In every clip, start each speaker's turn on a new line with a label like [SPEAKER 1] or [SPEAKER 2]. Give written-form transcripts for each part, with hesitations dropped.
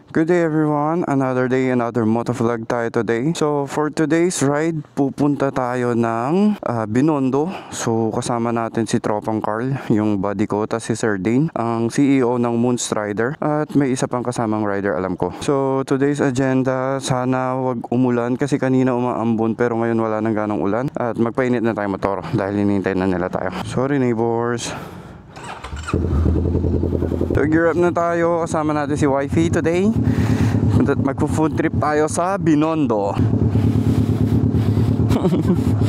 [SPEAKER 1] Good day everyone, another day, another motovlog tayo today. So for today's ride, pupunta tayo ng Binondo. So kasama natin si Tropang Carl, yung buddy ko, tas si Sir Dane, ang CEO ng Moonstrider. At may isa pang kasamang rider alam ko. So today's agenda, sana wag umulan kasi kanina umaambon pero ngayon wala nang ganong ulan. At magpainit na tayo motor dahil hinihintay na nila tayo. Sorry neighbors. So gear up na tayo, kasama natin si Wifey today. Magpo-food trip tayo sa Binondo.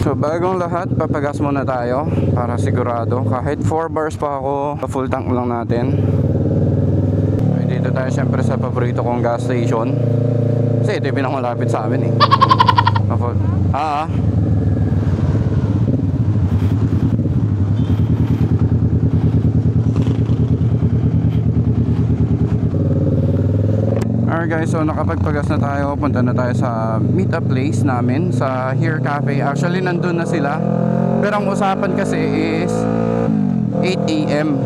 [SPEAKER 1] So bagong lahat, papagas muna tayo para sigurado. Kahit 4 bars pa ako, full tank lang natin. Dito tayo syempre sa paborito kong gas station. Kasi ito yung pinakamalapit sa amin eh. Alright guys, so nakapagpagas na tayo. Punta na tayo sa meet-up place namin sa Here Cafe. Actually nandun na sila, pero ang usapan kasi is 8 AM.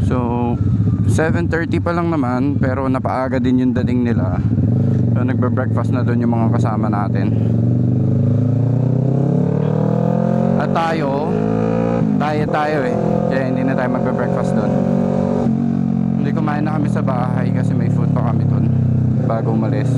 [SPEAKER 1] So 7:30 pa lang naman, pero napaaga din yung dating nila. So nagbe-breakfast na dun yung mga kasama natin. At tayo eh, kaya hindi na tayo magbe-breakfast dun. Hindi, kumain na kami sa bahay kasi may food pa kami dun bago umalis.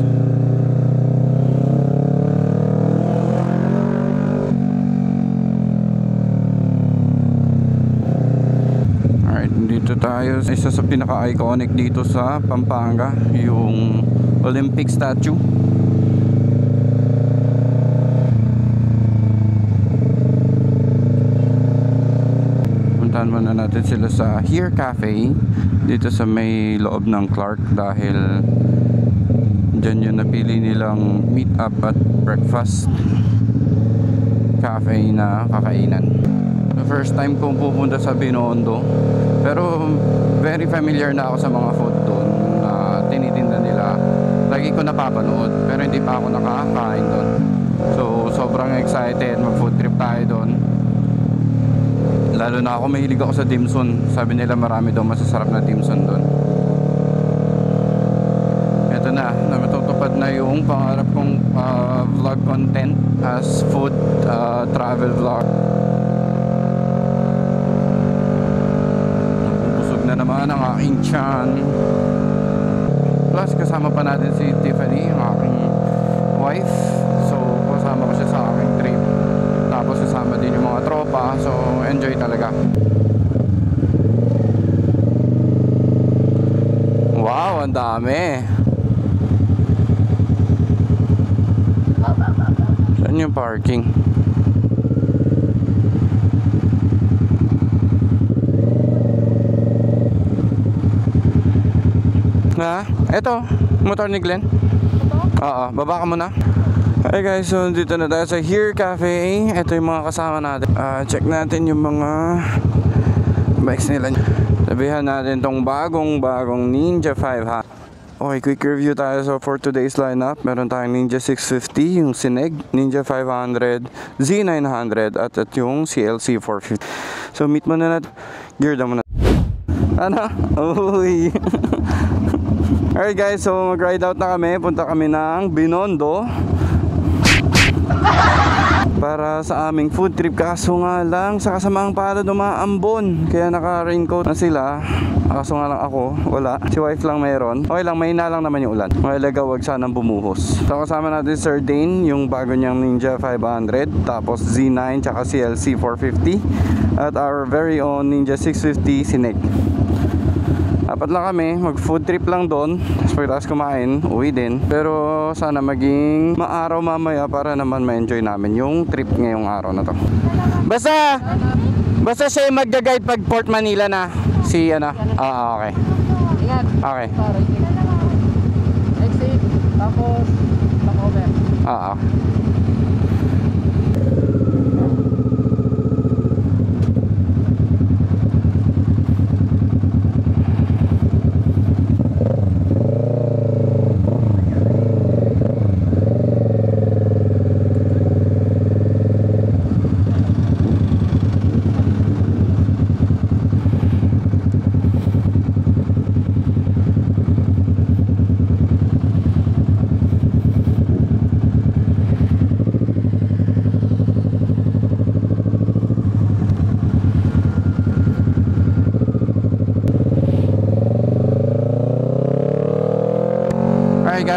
[SPEAKER 1] Alright, dito tayo isa sa pinaka-iconic dito sa Pampanga, yung Olympic statue. Puntahan muna natin sila sa Here Cafe dito sa may loob ng Clark dahil dyan yung napili nilang meet up at breakfast cafe na kakainan. The first time kong pupunta sa Binondo, pero very familiar na ako sa mga food doon na tinitinda nila. Lagi ko napapanood pero hindi pa ako nakakain doon. So sobrang excited, mag food trip tayo doon. Lalo na ako, mahilig ako sa dimsum. Sabi nila marami daw masasarap na dimsum doon. Ito na matutupad na yung pangarap kong vlog content as food travel vlog. Busog na naman ang aking tiyan. Plus kasama pa natin si Tiffany, ang aking wife. So kasama ko siya sa aking trip. Tapos kasama din yung mga tropa. So enjoy talaga. Wow, ang dami. Saan yung parking? Ha? Eto, motor ni Glenn. Oo, baba ka muna. Hi guys, so dito na tayo sa Here Cafe. Ito yung mga kasama natin. Check natin yung mga bikes nila. Sabihan natin tong bagong Ninja 5 ha. Okay, quick review tayo. So for today's lineup, meron tayong Ninja 650, yung Sineg, Ninja 500, Z900 at yung CLC 450. So meet muna natin. Gear down muna. Ano? Uy. Alright guys, so mag-ride out na kami. Punta kami ng Binondo para sa aming food trip. Kaso nga lang sa kasamaang palad umaambon, kaya naka-raincoat na sila. Kaso nga lang ako wala, si wife lang mayroon. Okay lang, mahina lang naman yung ulan. Mahalaga wag sanang bumuhos. So kasama natin Sir Dane, yung bago niyang Ninja 500, tapos Z9 tsaka CLC 450, at our very own Ninja 650 Sineg. Apat lang kami, mag food trip lang doon. Tapos pagkatapos kumain, uwi din. Pero sana maging maaraw mamaya para naman ma-enjoy namin yung trip ngayong araw na to. Basta siya yung mag-guide pag Port Manila na. Si ano? Okay. Okay.
[SPEAKER 2] Exit, tapos back over.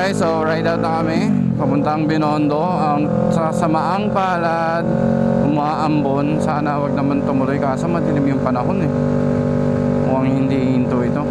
[SPEAKER 1] guys, so ride out na kami. Papuntang Binondo. Ang sasamaang palad, umaambon. Sana wag naman tumuloy kasi madilim yung panahon eh. Mukhang hindi hinto ito.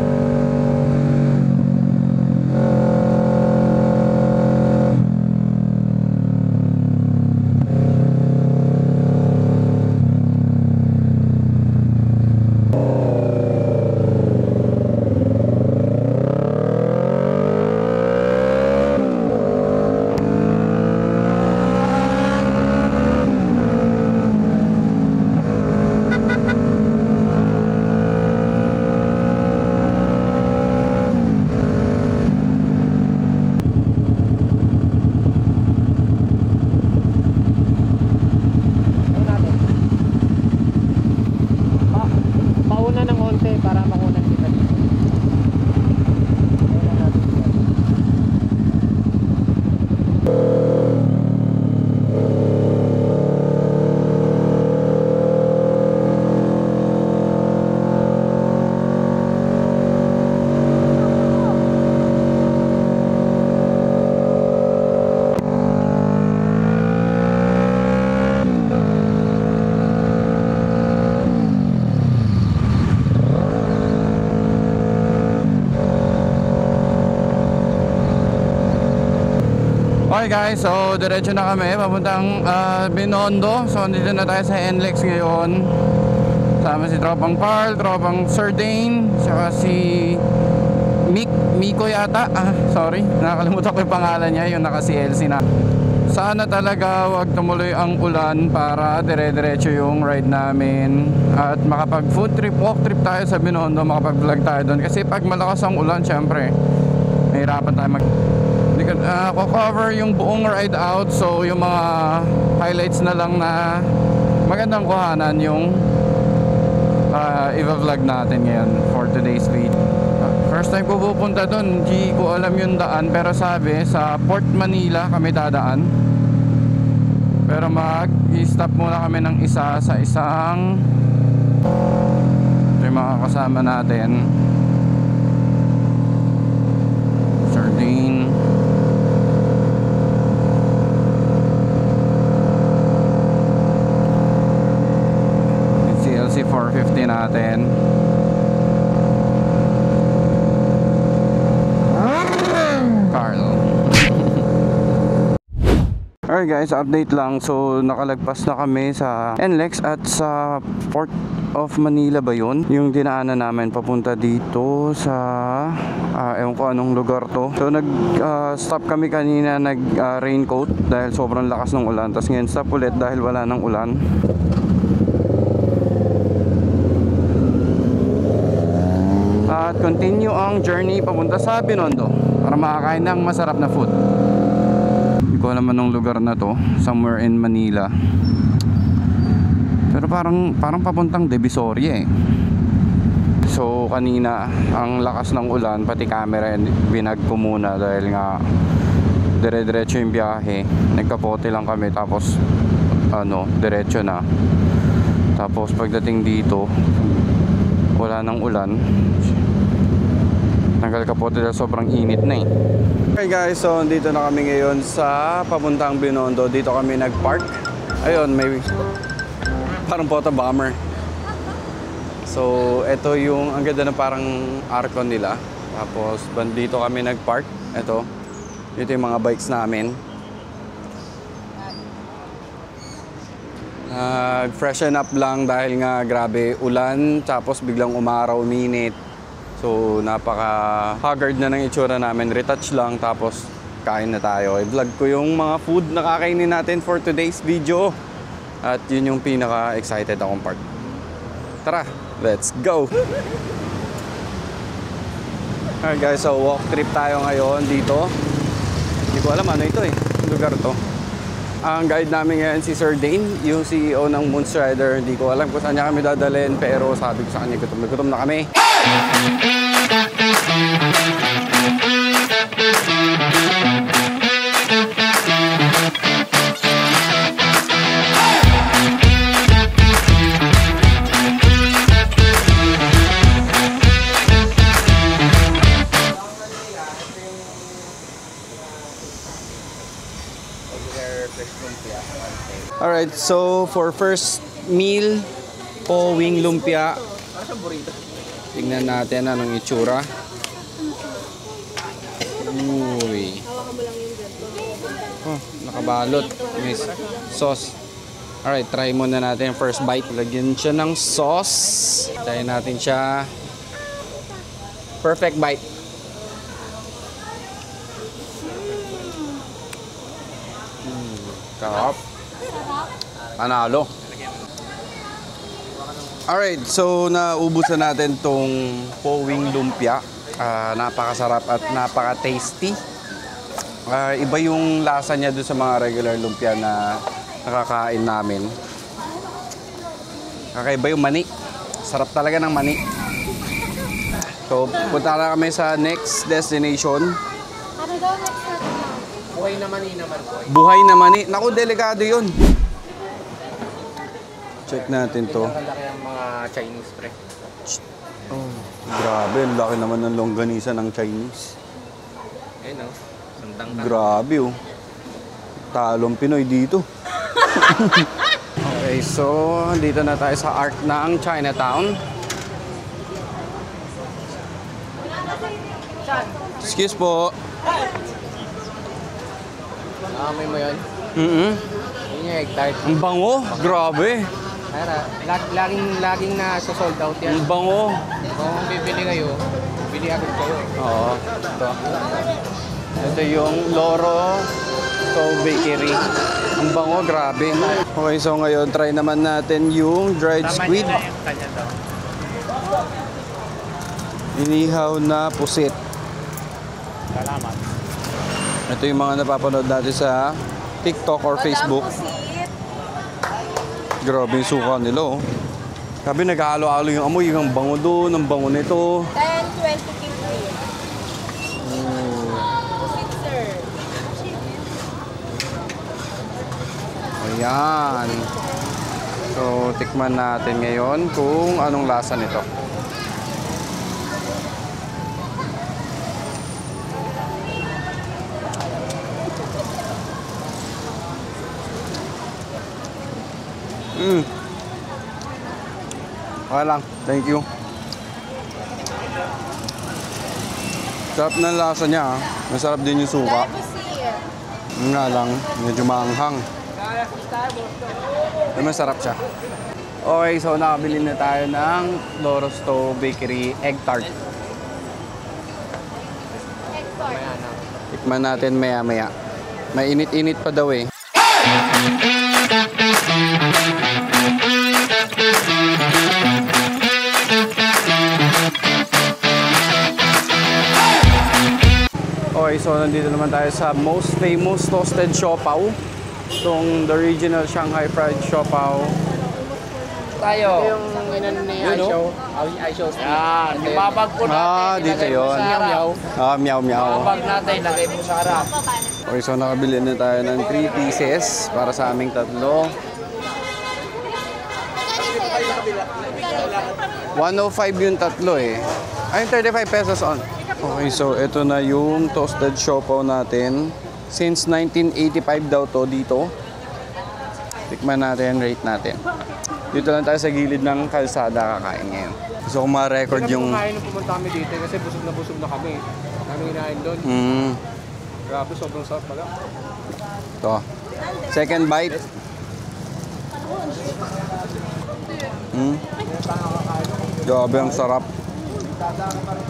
[SPEAKER 1] Okay guys, so diretso na kami papuntang Binondo. So dito na tayo sa NLEX ngayon. Sama si Tropang Carl, Tropang Sardane, saka si Miko yata. Sorry, nakakalimutan ko yung pangalan niya, yung naka-CLC na. Sana talaga wag tumuloy ang ulan para dire-diretso yung ride namin. At makapag food trip, walk trip tayo sa Binondo, makapag-vlog tayo doon. Kasi pag malakas ang ulan, syempre, mahirapan tayo ko-cover yung buong ride out. So yung mga highlights na lang na magandang kuhanan yung i-vlog natin ngayon for today's video. First time ko pupunta doon, hindi ko alam yung daan, pero sabi sa Port Manila kami dadaan. Pero mag-stop muna kami ng isa sa isang, ito yung mga kasama natin. Sardine, CLC 450 natin. Carl. Alright guys, update lang. So nakalagpas na kami sa NLEX at sa Port of Manila ba yun? Yung dinaanan namin papunta dito sa ewan ko anong lugar to. So nag-stop kami kanina, nag-raincoat dahil sobrang lakas ng ulan. Tapos ngayon stop ulit dahil wala ng ulan. At continue ang journey papunta sa Binondo para makakain ng masarap na food. Hindi ko alam anong lugar na to, somewhere in Manila. Pero parang papuntang Divisoria eh. So kanina ang lakas ng ulan, pati camera binag ko muna dahil nga dire-diretso yung biyahe. Nagkapote lang kami tapos diretso na. Tapos pagdating dito wala nang ulan. Tanggal kapote dahil sobrang init na eh. Okay guys, so dito na kami ngayon sa papuntang Binondo. Dito kami nag-park. Ayun, may parang photo bomber. So ito yung, ang ganda na parang arco nila. Tapos dito kami nag-park. Ito yung mga bikes namin. Freshen up lang dahil nga grabe ulan. Tapos biglang umaraw, uminit. So napaka-haggard na ng itsura namin. Retouch lang tapos kain na tayo. I-vlog ko yung mga food na kakainin natin for today's video. At yun yung pinaka-excited akong part. Tara, let's go! Alright guys, so walk trip tayo ngayon dito. Hindi ko alam ano ito eh, lugar to. Ang guide namin ngayon si Sir Dane, yung CEO ng Moonstrider. Hindi ko alam kung saan niya kami dadalhin, pero sabi ko sa kanya, gutom na kami. Alright, so for first meal, po wing lumpia. Tingnan natin anong itsura. Uy. Oh, nakabalot. May sauce. Alright, try muna natin first bite. Lagyan siya ng sauce. Try natin siya. Perfect bite. Sarap. Panalo. Alright, so naubusan natin tong po wing lumpia. Napakasarap at napaka-tasty. Iba yung lasa niya doon sa mga regular lumpia na nakakain namin. Kakaiba yung mani. Sarap talaga ng mani. So, punta na kami sa next destination.
[SPEAKER 3] Ano daw next na?
[SPEAKER 2] Buhay na mani naman po.
[SPEAKER 1] Buhay na mani. Naku, delikado yun. Check natin to.
[SPEAKER 2] Nakalaki ang mga Chinese pre.
[SPEAKER 1] Oh, grabe. Ang laki naman ng longganisa ng Chinese.
[SPEAKER 2] Ayun o. Sandang
[SPEAKER 1] Grabe oh. Talong Pinoy dito. Okay, so dito na tayo sa arc ng Chinatown. Excuse po.
[SPEAKER 2] Amoy mo yun?
[SPEAKER 1] Mm-hmm.
[SPEAKER 2] Yun yung egg tart.
[SPEAKER 1] Ang bango. Grabe.
[SPEAKER 2] Kaya laging na sa sold out yan.
[SPEAKER 1] Ang bango.
[SPEAKER 2] Kung bibili kayo, bili agad kayo.
[SPEAKER 1] Oo. Ito. Ito yung Loro Stove Bakery. Ang bango, grabe. Okay, so ngayon try naman natin yung dried squid. Inihaw na pusit.
[SPEAKER 2] Salamat.
[SPEAKER 1] Ito yung mga napapanood natin sa TikTok or Facebook. Grabe yung suka nila oh. Sabi naghahalo-halo yung amoy, yung bango doon, ang bango nito.
[SPEAKER 3] 10, 20 kg. Pusit, sir.
[SPEAKER 1] Ayan. So, tikman natin ngayon kung anong lasa nito. Okay lang. Thank you. Sarap ng lasa niya. Masarap din yung suka.
[SPEAKER 3] Pusit.
[SPEAKER 1] Yun nga lang, medyo maanghang. Pero masarap siya. Okay, so nakabili na tayo ng Loro Stove Bakery Egg Tart.
[SPEAKER 3] Egg tart.
[SPEAKER 1] Tikman natin maya-maya. May init-init pa daw eh. Okay, so nandito naman tayo sa most famous toasted siopaw. Itong the original Shanghai Fried Siopaw.
[SPEAKER 2] Tayo. Ito yung inan ni iShow. iShow. Yan. Ibabag po natin.
[SPEAKER 1] Dito yun.
[SPEAKER 2] Meow.
[SPEAKER 1] Meow meow.
[SPEAKER 2] Ibabag natin. Lagay mo sa harap.
[SPEAKER 1] Okay, so nakabili na tayo ng 3 pieces para sa aming tatlo. 105 yung tatlo eh. Ay, 35 pesos on. Okay, so ito na yung toasted siopaw natin. Since 1985 daw to dito. Tikman natin, rate natin. Dito lang tayo sa gilid ng kalsada kakain ngayon. So kung ma-record yung...
[SPEAKER 2] Kumain nung pumunta kami dito kasi busog na kami. Kaming inain doon. Grabe, sobrang sarap pala.
[SPEAKER 1] Ito. Second bite. Grabe, ang sarap.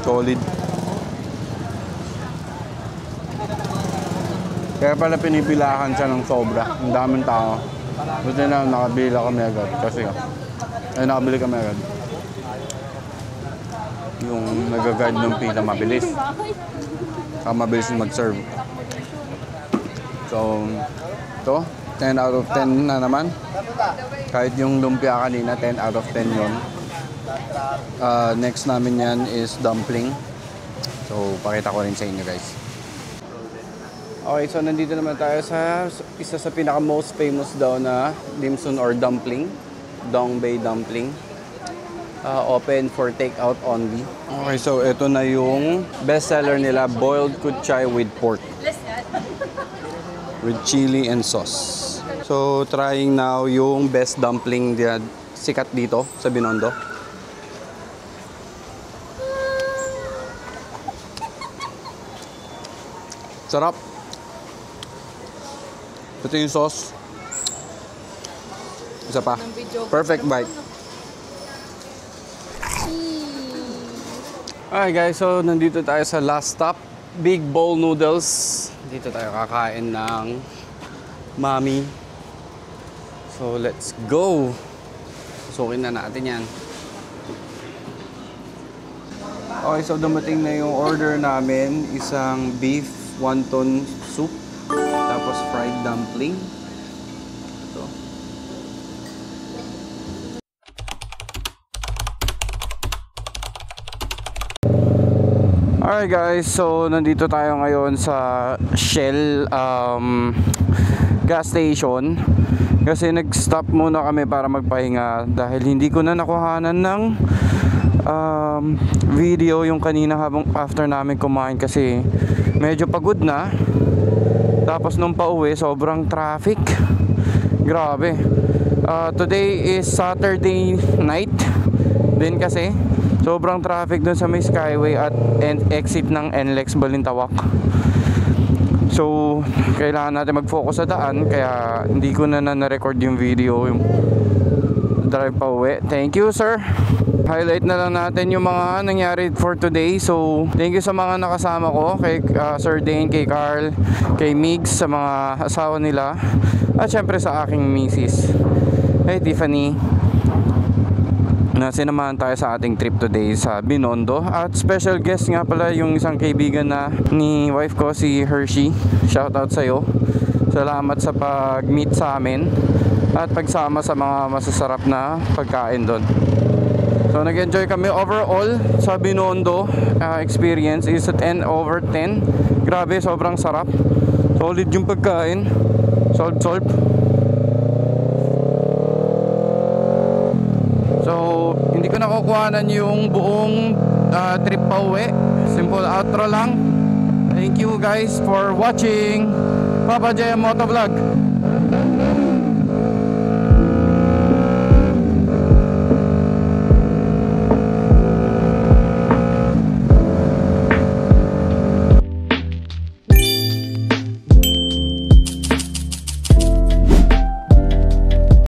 [SPEAKER 1] Solid. Kaya pala pinipilahan siya ng sobra. Ang daming tao. Buti na nakabili kami agad. Kasi nakabili kami agad. Yung nag-guard ng pila mabilis. Mabilis mag-serve. So, ito. 10 out of 10 na naman. Kahit yung lumpia kanina, 10 out of 10 yun. Next namin yan is dumpling. So, pakita ko rin sa inyo guys. Okay, so nandito naman tayo sa isa sa pinaka most famous daw na dim sum or dumpling. Dongbei dumpling. Open for takeout only. Okay, so ito na yung best seller nila, boiled kuchay with pork. With chili and sauce. So, trying now yung best dumpling sikat dito sa Binondo. Sarap. Ito yung sauce. Isa pa. Perfect bite. Alright guys, so nandito tayo sa last stop. Big Bowl Noodles. Dito tayo kakain ng Mami. So let's go. Sukin na natin yan. Okay, so dumating na yung order namin. Isang beef wonton soup. Tapos fried dumpling. Ito. Alright guys, so nandito tayo ngayon sa Shell gas station. Kasi nag-stop muna kami para magpahinga dahil hindi ko na nakuhanan ng video yung kanina habang after namin kumain kasi medyo pagod na. Tapos nung pauwi sobrang traffic. Grabe. Today is Saturday night din kasi sobrang traffic dun sa may Skyway at exit ng NLEX Balintawak. So, kailangan natin mag-focus sa daan kaya hindi ko na na-record yung video yung drive pa uwi. Thank you, sir. Highlight na lang natin yung mga nangyari for today. So, thank you sa mga nakasama ko, kay Sir Dane, kay Carl, kay Migs, sa mga asawa nila, at syempre sa aking misis. Hey, Tiffany. Sinamahan tayo sa ating trip today sa Binondo. At special guest nga pala yung isang kaibigan na ni wife ko, si Hershey. Shoutout sa'yo. Salamat sa pag-meet sa amin at pagsama sa mga masasarap na pagkain doon. So nag-enjoy kami overall sa Binondo. Experience is a 10 over 10. Grabe, sobrang sarap. Solid yung pagkain. Solve. So hindi ko nakukuhanan yung buong trip pa uwi. Simple outro lang. Thank you guys for watching. Papa J Motovlog.